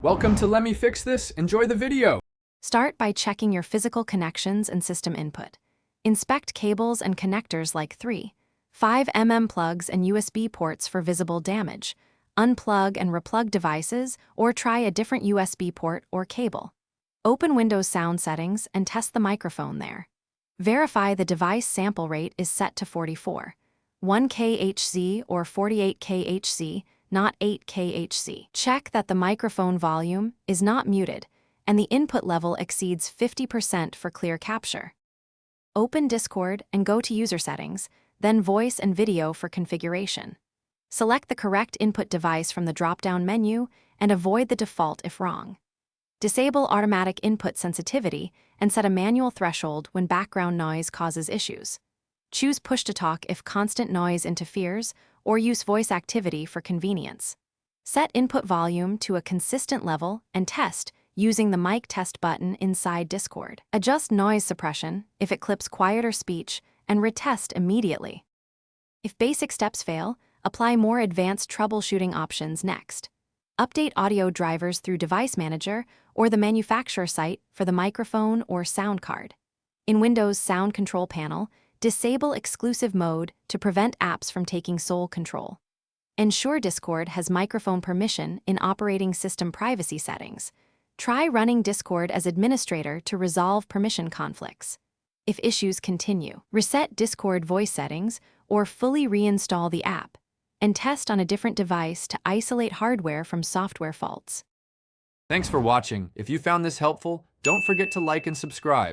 Welcome to Let Me Fix This. Enjoy the video. Start by checking your physical connections and system input. Inspect cables and connectors like 3, 5 plugs and USB ports for visible damage. Unplug and replug devices or try a different USB port or cable. Open Windows sound settings and test the microphone there. Verify the device sample rate is set to 44, 1 kHz or 48 kHz, not 8 kHz. Check that the microphone volume is not muted and the input level exceeds 50% for clear capture. Open Discord and go to User Settings, then Voice and Video for configuration. Select the correct input device from the drop-down menu and avoid the default if wrong. Disable automatic input sensitivity and set a manual threshold when background noise causes issues. Choose push-to-talk if constant noise interferes, or use voice activity for convenience. Set input volume to a consistent level and test using the mic test button inside Discord. Adjust noise suppression if it clips quieter speech and retest immediately. If basic steps fail, apply more advanced troubleshooting options next. Update audio drivers through Device Manager or the manufacturer site for the microphone or sound card. In Windows Sound Control Panel, disable exclusive mode to prevent apps from taking sole control. Ensure Discord has microphone permission in operating system privacy settings. Try running Discord as administrator to resolve permission conflicts. If issues continue, reset Discord voice settings or fully reinstall the app, and test on a different device to isolate hardware from software faults. Thanks for watching. If you found this helpful, don't forget to like and subscribe.